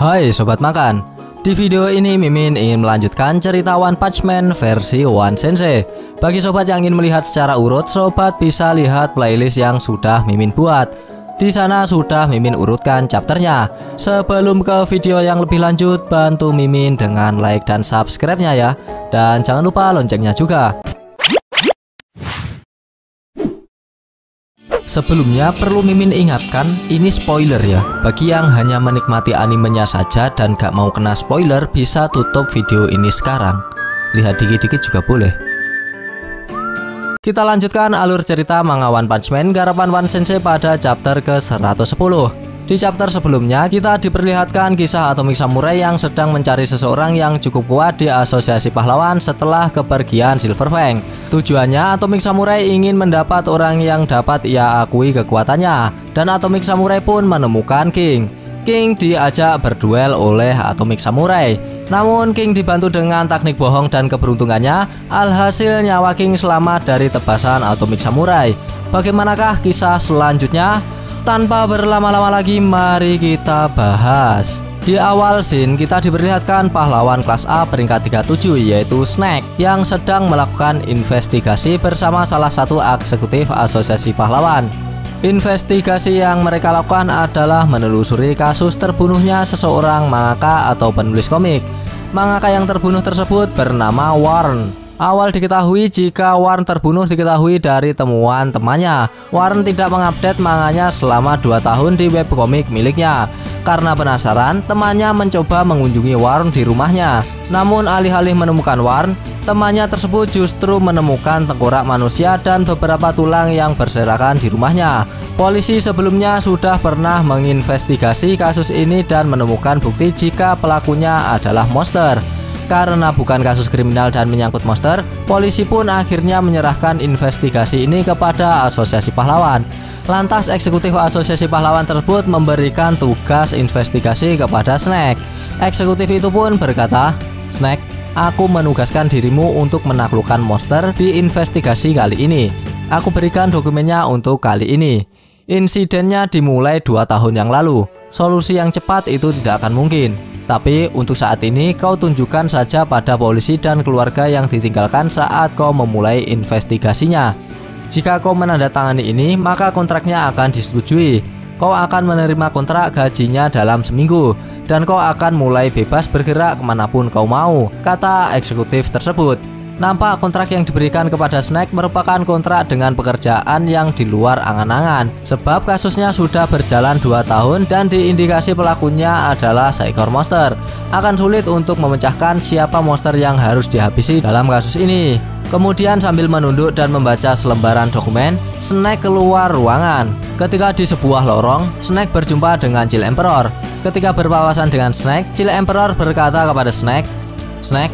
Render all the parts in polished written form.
Hai Sobat Makan, di video ini Mimin ingin melanjutkan cerita One Punch Man versi One Sensei. Bagi sobat yang ingin melihat secara urut, sobat bisa lihat playlist yang sudah Mimin buat. Di sana sudah Mimin urutkan chapternya. Sebelum ke video yang lebih lanjut, bantu Mimin dengan like dan subscribe-nya ya. Dan jangan lupa loncengnya juga. Sebelumnya perlu Mimin ingatkan, ini spoiler ya. Bagi yang hanya menikmati animenya saja dan gak mau kena spoiler, bisa tutup video ini sekarang. Lihat dikit-dikit juga boleh. Kita lanjutkan alur cerita manga One Punch Man garapan One Sensei pada chapter ke-110. Di chapter sebelumnya kita diperlihatkan kisah Atomic Samurai yang sedang mencari seseorang yang cukup kuat di asosiasi pahlawan setelah kepergian Silver Fang. Tujuannya, Atomic Samurai ingin mendapat orang yang dapat ia akui kekuatannya, dan Atomic Samurai pun menemukan King. King diajak berduel oleh Atomic Samurai. Namun King dibantu dengan teknik bohong dan keberuntungannya, alhasil nyawa King selamat dari tebasan Atomic Samurai. Bagaimanakah kisah selanjutnya? Tanpa berlama-lama lagi, mari kita bahas. Di awal scene kita diperlihatkan pahlawan kelas A peringkat 37 yaitu Snake yang sedang melakukan investigasi bersama salah satu eksekutif asosiasi pahlawan. Investigasi yang mereka lakukan adalah menelusuri kasus terbunuhnya seseorang mangaka atau penulis komik. Mangaka yang terbunuh tersebut bernama Warren. Awal diketahui jika Warren terbunuh diketahui dari temuan temannya. Warren tidak mengupdate manganya selama 2 tahun di webkomik miliknya. Karena penasaran, temannya mencoba mengunjungi Warren di rumahnya. Namun alih-alih menemukan Warren, temannya tersebut justru menemukan tengkorak manusia dan beberapa tulang yang berserakan di rumahnya. Polisi sebelumnya sudah pernah menginvestigasi kasus ini dan menemukan bukti jika pelakunya adalah monster. Karena bukan kasus kriminal dan menyangkut monster, polisi pun akhirnya menyerahkan investigasi ini kepada asosiasi pahlawan. Lantas eksekutif asosiasi pahlawan tersebut memberikan tugas investigasi kepada Snake. Eksekutif itu pun berkata, "Snake, aku menugaskan dirimu untuk menaklukkan monster di investigasi kali ini. Aku berikan dokumennya untuk kali ini. Insidennya dimulai 2 tahun yang lalu. Solusi yang cepat itu tidak akan mungkin. Tapi untuk saat ini kau tunjukkan saja pada polisi dan keluarga yang ditinggalkan saat kau memulai investigasinya. Jika kau menandatangani ini, maka kontraknya akan disetujui. Kau akan menerima kontrak gajinya dalam seminggu, dan kau akan mulai bebas bergerak kemanapun kau mau," kata eksekutif tersebut. Nampak kontrak yang diberikan kepada Snake merupakan kontrak dengan pekerjaan yang di luar angan-angan, sebab kasusnya sudah berjalan 2 tahun dan diindikasi pelakunya adalah seekor monster. Akan sulit untuk memecahkan siapa monster yang harus dihabisi dalam kasus ini. Kemudian sambil menunduk dan membaca selembaran dokumen, Snake keluar ruangan. Ketika di sebuah lorong, Snake berjumpa dengan Chill Emperor. Ketika berpapasan dengan Snake, Chill Emperor berkata kepada Snake, "Snake,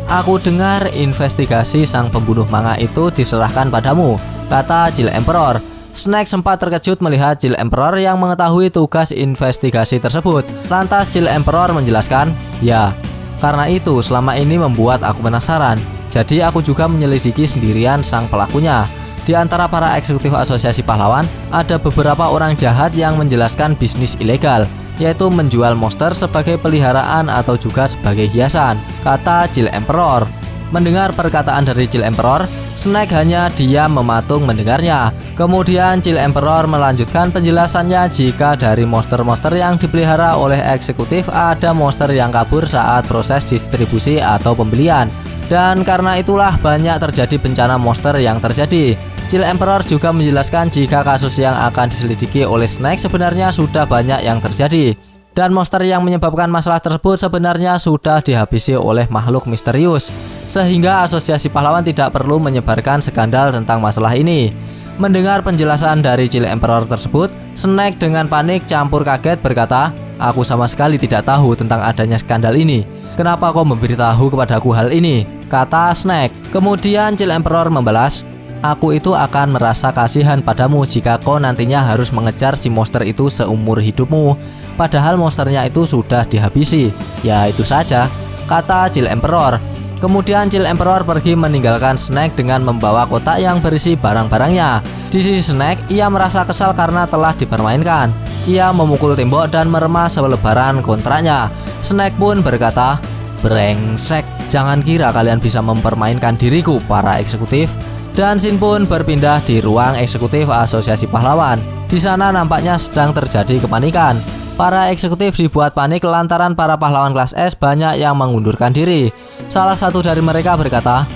aku dengar investigasi sang pembunuh manga itu diserahkan padamu," kata Chill Emperor. Snake sempat terkejut melihat Chill Emperor yang mengetahui tugas investigasi tersebut. Lantas Chill Emperor menjelaskan, "Ya, karena itu selama ini membuat aku penasaran. Jadi aku juga menyelidiki sendirian sang pelakunya. Di antara para eksekutif asosiasi pahlawan, ada beberapa orang jahat yang menjelaskan bisnis ilegal, yaitu menjual monster sebagai peliharaan atau juga sebagai hiasan," kata Chill Emperor. Mendengar perkataan dari Chill Emperor, Snake hanya diam mematung mendengarnya. Kemudian Chill Emperor melanjutkan penjelasannya jika dari monster-monster yang dipelihara oleh eksekutif ada monster yang kabur saat proses distribusi atau pembelian. Dan karena itulah banyak terjadi bencana monster yang terjadi. Chill Emperor juga menjelaskan jika kasus yang akan diselidiki oleh Snake sebenarnya sudah banyak yang terjadi. Dan monster yang menyebabkan masalah tersebut sebenarnya sudah dihabisi oleh makhluk misterius. Sehingga asosiasi pahlawan tidak perlu menyebarkan skandal tentang masalah ini. Mendengar penjelasan dari Chill Emperor tersebut, Snake dengan panik campur kaget berkata, "Aku sama sekali tidak tahu tentang adanya skandal ini. Kenapa kau memberitahu kepadaku hal ini?" kata Snake. Kemudian Chill Emperor membalas, "Aku itu akan merasa kasihan padamu jika kau nantinya harus mengejar si monster itu seumur hidupmu. Padahal monsternya itu sudah dihabisi." "Ya itu saja," kata Chill Emperor. Kemudian Chill Emperor pergi meninggalkan Snake dengan membawa kotak yang berisi barang-barangnya. Di sisi Snake, ia merasa kesal karena telah dipermainkan. Ia memukul tembok dan meremas selebaran kontraknya. Snake pun berkata, "Brengsek, jangan kira kalian bisa mempermainkan diriku, para eksekutif." Dan Shin pun berpindah di ruang eksekutif Asosiasi Pahlawan. Di sana nampaknya sedang terjadi kepanikan. Para eksekutif dibuat panik lantaran para pahlawan kelas S banyak yang mengundurkan diri. Salah satu dari mereka berkata,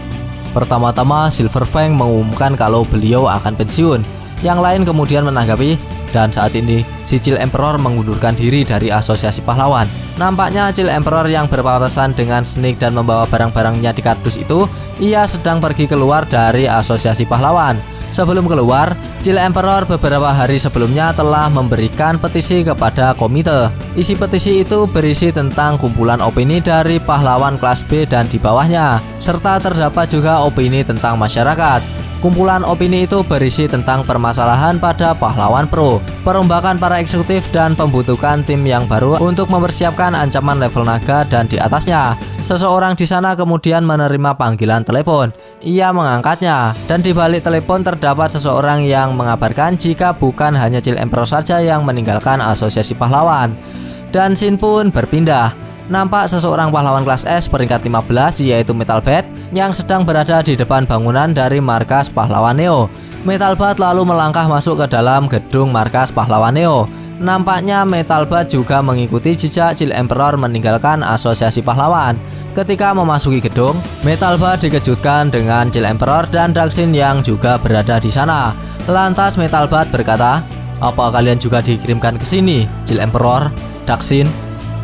"Pertama-tama Silver Fang mengumumkan kalau beliau akan pensiun." Yang lain kemudian menanggapi, "Dan saat ini si Chill Emperor mengundurkan diri dari Asosiasi Pahlawan." Nampaknya Chill Emperor yang berpapasan dengan Snake dan membawa barang-barangnya di kardus itu, ia sedang pergi keluar dari Asosiasi Pahlawan. Sebelum keluar, Chill Emperor beberapa hari sebelumnya telah memberikan petisi kepada komite. Isi petisi itu berisi tentang kumpulan opini dari pahlawan kelas B dan di bawahnya, serta terdapat juga opini tentang masyarakat. Kumpulan opini itu berisi tentang permasalahan pada pahlawan pro, perombakan para eksekutif, dan pembentukan tim yang baru untuk mempersiapkan ancaman level naga dan di atasnya. Seseorang di sana kemudian menerima panggilan telepon. Ia mengangkatnya, dan di balik telepon terdapat seseorang yang mengabarkan jika bukan hanya Chill Emperor saja yang meninggalkan Asosiasi Pahlawan. Dan Shin pun berpindah. Nampak seseorang pahlawan kelas S peringkat 15 yaitu Metal Bat yang sedang berada di depan bangunan dari markas pahlawan Neo. Metal Bat lalu melangkah masuk ke dalam gedung markas pahlawan Neo. Nampaknya Metal Bat juga mengikuti jejak Chill Emperor meninggalkan Asosiasi Pahlawan. Ketika memasuki gedung, Metal Bat dikejutkan dengan Chill Emperor dan Daxin yang juga berada di sana. Lantas Metal Bat berkata, "Apa kalian juga dikirimkan ke sini, Chill Emperor, Daxin?"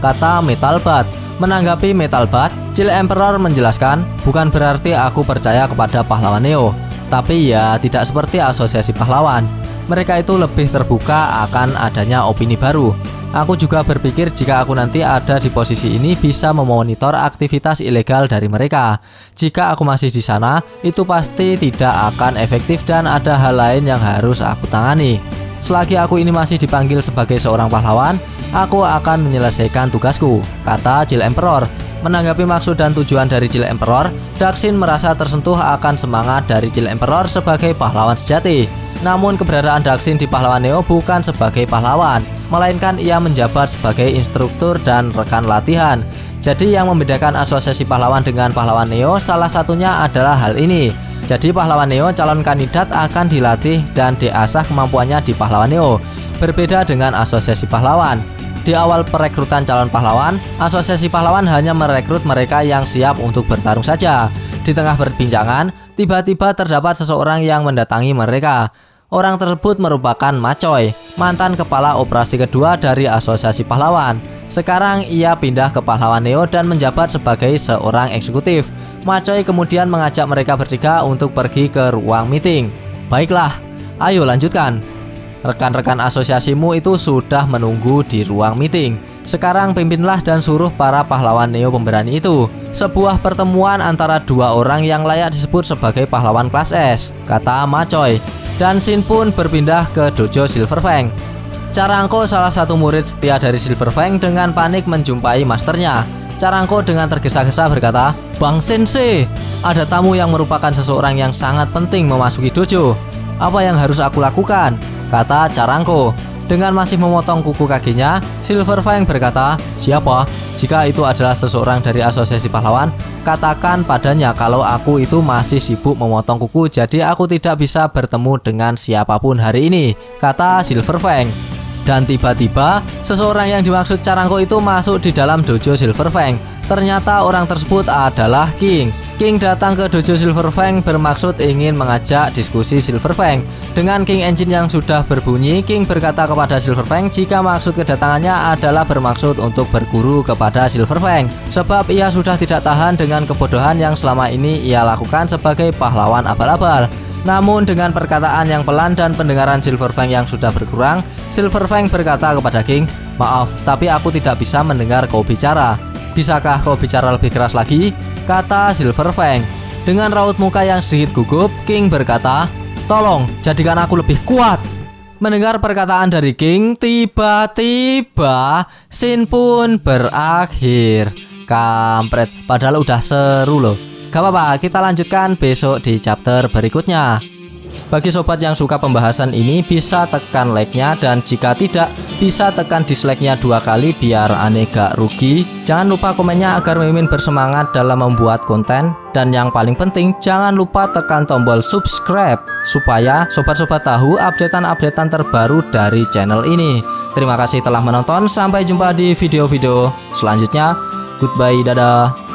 kata Metal Bat. Menanggapi Metal Bat, Chill Emperor menjelaskan, "Bukan berarti aku percaya kepada pahlawan Neo, tapi ya tidak seperti Asosiasi Pahlawan. Mereka itu lebih terbuka akan adanya opini baru. Aku juga berpikir jika aku nanti ada di posisi ini bisa memonitor aktivitas ilegal dari mereka. Jika aku masih di sana, itu pasti tidak akan efektif dan ada hal lain yang harus aku tangani. Selagi aku ini masih dipanggil sebagai seorang pahlawan, aku akan menyelesaikan tugasku," kata Chill Emperor. Menanggapi maksud dan tujuan dari Chill Emperor, Daxin merasa tersentuh akan semangat dari Chill Emperor sebagai pahlawan sejati. Namun keberadaan Daxin di pahlawan Neo bukan sebagai pahlawan, melainkan ia menjabat sebagai instruktur dan rekan latihan. Jadi yang membedakan Asosiasi Pahlawan dengan pahlawan Neo salah satunya adalah hal ini. Jadi pahlawan Neo calon kandidat akan dilatih dan diasah kemampuannya di pahlawan Neo. Berbeda dengan Asosiasi Pahlawan. Di awal perekrutan calon pahlawan, Asosiasi Pahlawan hanya merekrut mereka yang siap untuk bertarung saja. Di tengah perbincangan, tiba-tiba terdapat seseorang yang mendatangi mereka. Orang tersebut merupakan Macoy, mantan kepala operasi kedua dari Asosiasi Pahlawan. Sekarang ia pindah ke pahlawan Neo dan menjabat sebagai seorang eksekutif. Macoy kemudian mengajak mereka bertiga untuk pergi ke ruang meeting. "Baiklah, ayo lanjutkan. Rekan-rekan asosiasimu itu sudah menunggu di ruang meeting. Sekarang pimpinlah dan suruh para pahlawan Neo pemberani itu. Sebuah pertemuan antara dua orang yang layak disebut sebagai pahlawan kelas S," kata Macoy. Dan Shin pun berpindah ke dojo Silver Fang. Carangko, salah satu murid setia dari Silver Fang, dengan panik menjumpai masternya. Carangko dengan tergesa-gesa berkata, "Bang Sensei, ada tamu yang merupakan seseorang yang sangat penting memasuki dojo. Apa yang harus aku lakukan?" kata Carangko. Dengan masih memotong kuku kakinya, Silver Fang berkata, "Siapa? Jika itu adalah seseorang dari Asosiasi Pahlawan, katakan padanya kalau aku itu masih sibuk memotong kuku, jadi aku tidak bisa bertemu dengan siapapun hari ini," kata Silver Fang. Dan tiba-tiba, seseorang yang dimaksud Carangko itu masuk di dalam dojo Silver Fang. Ternyata orang tersebut adalah King. King datang ke dojo Silver Fang bermaksud ingin mengajak diskusi Silver Fang. Dengan King Engine yang sudah berbunyi, King berkata kepada Silver Fang jika maksud kedatangannya adalah bermaksud untuk berguru kepada Silver Fang. Sebab ia sudah tidak tahan dengan kebodohan yang selama ini ia lakukan sebagai pahlawan abal-abal. Namun dengan perkataan yang pelan dan pendengaran Silver Fang yang sudah berkurang, Silver Fang berkata kepada King, "Maaf, tapi aku tidak bisa mendengar kau bicara. Bisakah kau bicara lebih keras lagi?" kata Silver Fang. Dengan raut muka yang sedikit gugup, King berkata, "Tolong, jadikan aku lebih kuat." Mendengar perkataan dari King, tiba-tiba scene pun berakhir. Kampret, padahal udah seru loh. Gak apa-apa, kita lanjutkan besok di chapter berikutnya. Bagi sobat yang suka pembahasan ini bisa tekan like-nya, dan jika tidak bisa tekan dislike-nya 2 kali biar aneh gak rugi. Jangan lupa komennya agar Mimin bersemangat dalam membuat konten, dan yang paling penting jangan lupa tekan tombol subscribe supaya sobat-sobat tahu updatean-updatean terbaru dari channel ini. Terima kasih telah menonton, sampai jumpa di video-video selanjutnya. Goodbye, dadah.